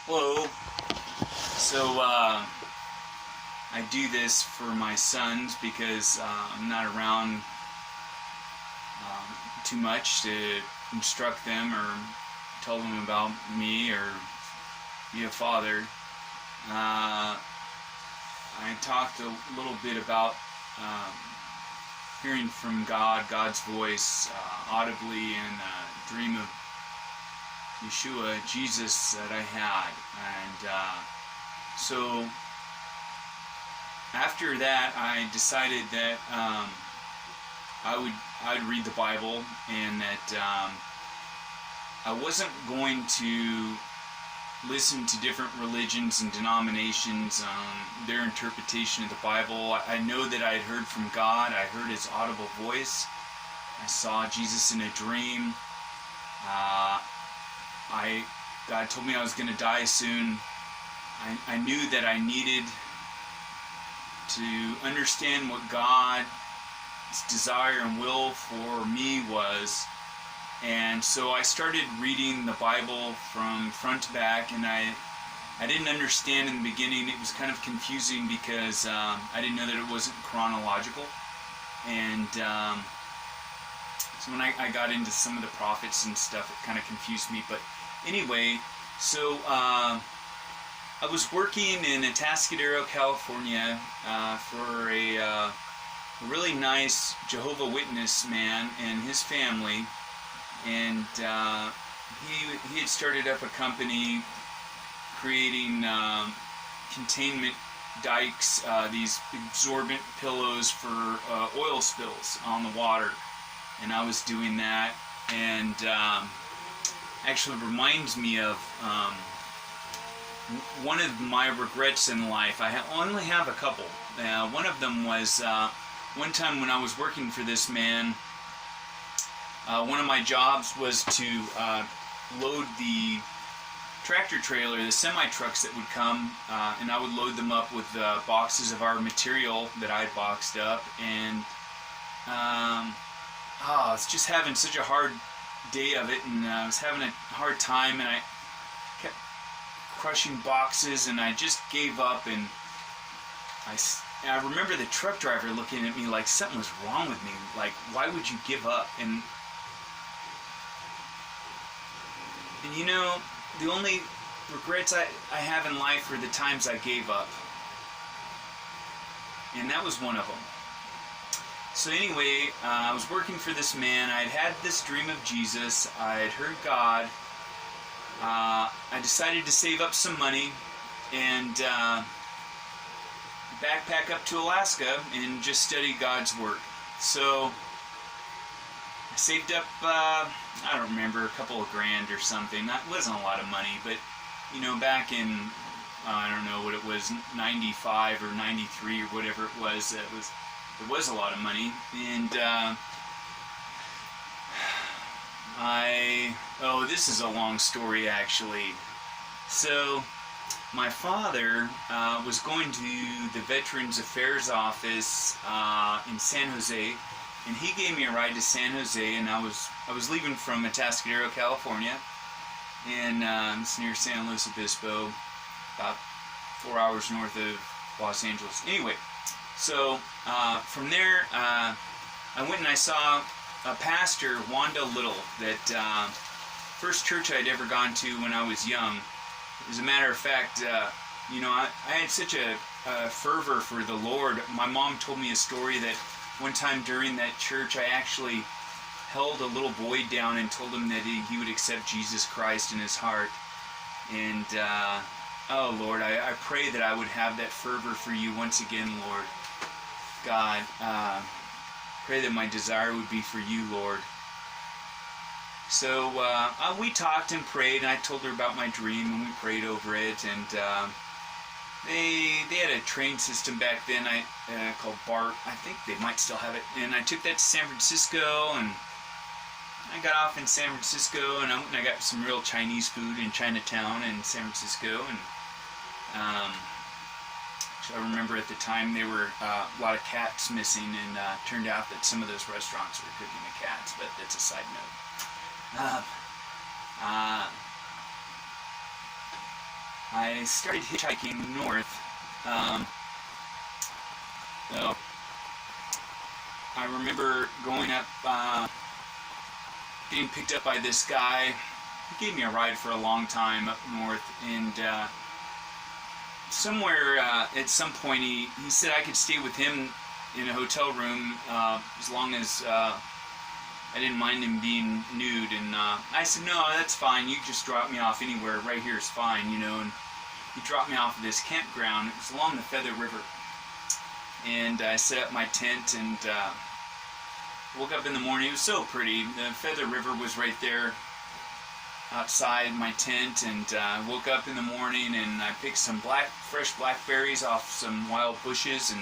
Hello. So I do this for my sons because I'm not around too much to instruct them or tell them about me or be a father. I talked a little bit about hearing from God, God's voice audibly in a dream of Yeshua, Jesus, that I had. And so after that, I decided that I'd read the Bible, and that I wasn't going to listen to different religions and denominations, their interpretation of the Bible. I know that I had heard from God. I heard His audible voice. I saw Jesus in a dream. God told me I was going to die soon. I knew that I needed to understand what God's desire and will for me was. And so I started reading the Bible from front to back, and I didn't understand in the beginning. It was kind of confusing because I didn't know that it wasn't chronological. And so when I got into some of the prophets and stuff, it kind of confused me. But anyway, so I was working in Atascadero, California for a really nice Jehovah's Witness man and his family. And he had started up a company creating containment dikes, these absorbent pillows for oil spills on the water. And I was doing that, and actually reminds me of one of my regrets in life. I only have a couple. One of them was one time when I was working for this man. One of my jobs was to load the tractor trailer, the semi-trucks that would come, and I would load them up with boxes of our material that I had boxed up. And I was just having such a hard day of it, and I was having a hard time, and I kept crushing boxes, and I just gave up. And I remember the truck driver looking at me like something was wrong with me. Like, why would you give up? And you know, the only regrets I have in life are the times I gave up. And that was one of them. So anyway, I was working for this man. I had this dream of Jesus. I had heard God. I decided to save up some money and backpack up to Alaska and just study God's Word. So I saved up, I don't remember, a couple of grand or something. That wasn't a lot of money, but, you know, back in, I don't know what it was, 95 or 93 or whatever it was a lot of money. And this is a long story, actually. So my father was going to the Veterans Affairs office in San Jose, and he gave me a ride to San Jose. And I was leaving from Atascadero, California, and it's near San Luis Obispo, about 4 hours north of Los Angeles. Anyway, so from there, I went and I saw a pastor, Wanda Little, that first church I'd ever gone to when I was young. As a matter of fact, you know, I had such a fervor for the Lord. My mom told me a story that one time during that church, I actually held a little boy down and told him that he would accept Jesus Christ in his heart. And, oh Lord, I pray that I would have that fervor for you once again, Lord. God, pray that my desire would be for you, Lord. So we talked and prayed, and I told her about my dream, and we prayed over it. And they had a train system back then called BART. I think they might still have it. And I took that to San Francisco, and I got off in San Francisco, and I got some real Chinese food in Chinatown in San Francisco. And I remember at the time there were a lot of cats missing, and turned out that some of those restaurants were cooking the cats, but that's a side note. I started hitchhiking north. So I remember going up, getting picked up by this guy. He gave me a ride for a long time up north, and somewhere at some point he said I could stay with him in a hotel room as long as I didn't mind him being nude. And I said, no, that's fine, you just drop me off anywhere, right here is fine, you know. And he dropped me off at this campground. It was along the Feather River, and I set up my tent and woke up in the morning. It was so pretty. The Feather River was right there outside my tent, and I woke up in the morning and I picked some fresh blackberries off some wild bushes and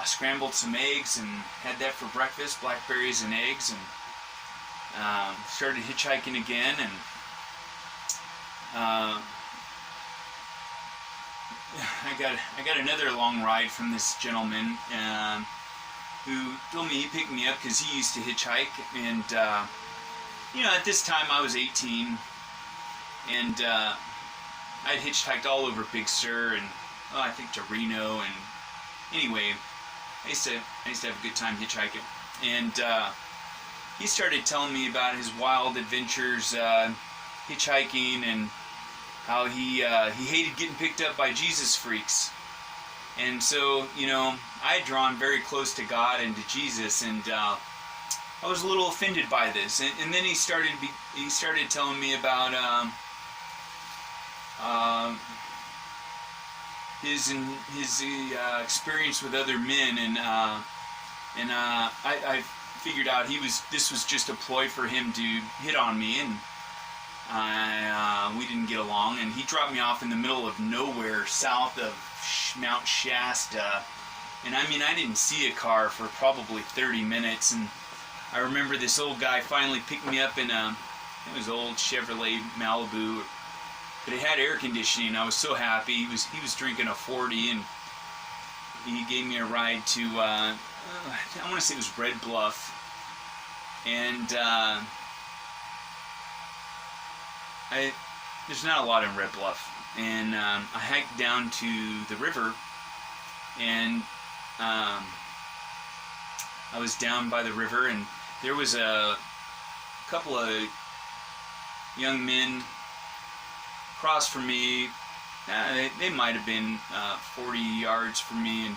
scrambled some eggs and had that for breakfast, blackberries and eggs, and started hitchhiking again. And I got another long ride from this gentleman who told me he picked me up because he used to hitchhike. And you know, at this time I was 18, and I'd hitchhiked all over Big Sur and I think to Reno. And anyway, I used to have a good time hitchhiking. And he started telling me about his wild adventures hitchhiking, and how he hated getting picked up by Jesus freaks. And so, you know, I had drawn very close to God and to Jesus, and I was a little offended by this. And then he started telling me about his experience with other men, and I figured out this was just a ploy for him to hit on me, and we didn't get along. And he dropped me off in the middle of nowhere south of Mount Shasta, and I mean, I didn't see a car for probably 30 minutes. And I remember this old guy finally picked me up in it was old Chevrolet Malibu, but it had air conditioning. I was so happy. He was drinking a 40, and he gave me a ride to I want to say it was Red Bluff. And there's not a lot in Red Bluff, and I hiked down to the river, and I was down by the river, and there was a couple of young men across from me. They might have been 40 yards from me, and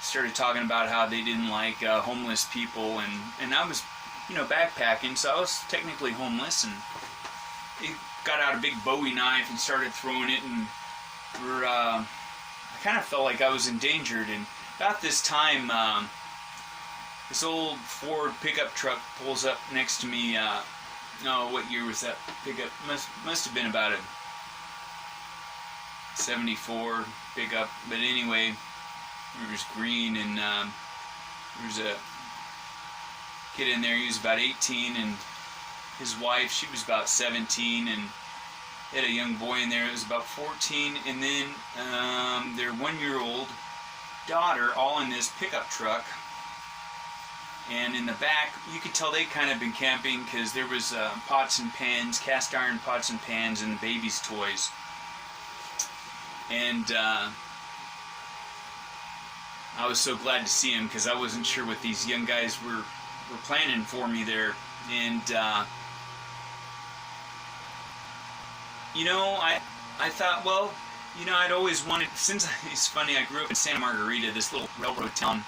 started talking about how they didn't like homeless people, and I was, you know, backpacking, so I was technically homeless. And he got out a big Bowie knife and started throwing it, and I kind of felt like I was endangered. And about this time, this old Ford pickup truck pulls up next to me. No, what year was that pickup? Must have been about a 74 pickup. But anyway, it was green, and there was a kid in there. He was about 18, and his wife, she was about 17, and they had a young boy in there that was about 14, and then their 1-year-old daughter, all in this pickup truck. And in the back, you could tell they kind of been camping, because there was pots and pans, cast iron pots and pans, and the baby's toys. And I was so glad to see him, because I wasn't sure what these young guys were planning for me there. And you know, I thought, well, you know, I'd always wanted, since it's funny, I grew up in Santa Margarita, this little railroad town,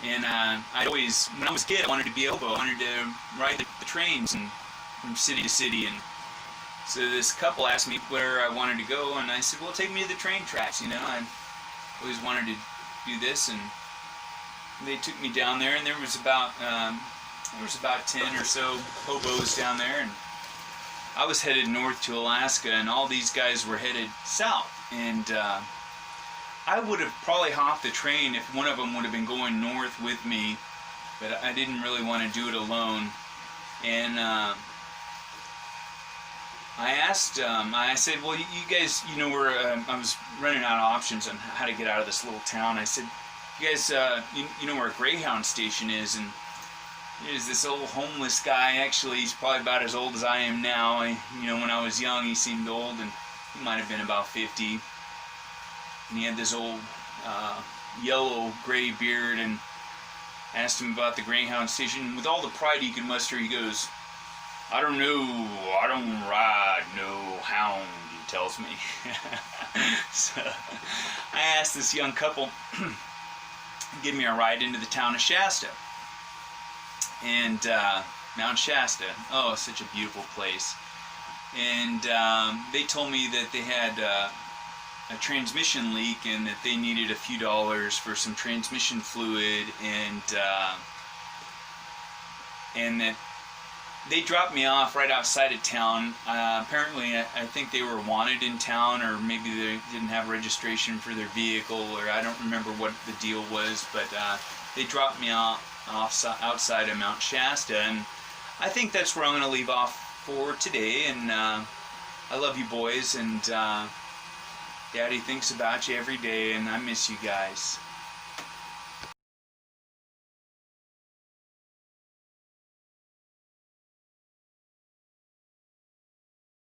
and I'd always, when I was a kid, I wanted to be a hobo. I wanted to ride the trains and from city to city. And so this couple asked me where I wanted to go, and I said, well, take me to the train tracks. You know, I always wanted to do this, and they took me down there, and there was about 10 or so hobos down there, and I was headed north to Alaska, and all these guys were headed south. And I would have probably hopped the train if one of them would have been going north with me, but I didn't really want to do it alone. And I asked, I said, well, you guys, you know, I was running out of options on how to get out of this little town. I said, you guys, you know where a Greyhound station is? And there's this old homeless guy. Actually, he's probably about as old as I am now. You know, when I was young, he seemed old, and He might have been about 50. And he had this old yellow gray beard, and asked him about the Greyhound station. With all the pride he could muster, he goes, I don't ride no hound, he tells me. So I asked this young couple to give me a ride into the town of Shasta. And Mount Shasta, oh, such a beautiful place. And they told me that they had a transmission leak and that they needed a few dollars for some transmission fluid, and that they dropped me off right outside of town. Apparently, I think they were wanted in town, or maybe they didn't have registration for their vehicle, or I don't remember what the deal was, but they dropped me off outside of Mount Shasta, and I think that's where I'm going to leave off for today. And I love you boys, and Daddy thinks about you every day, and I miss you guys.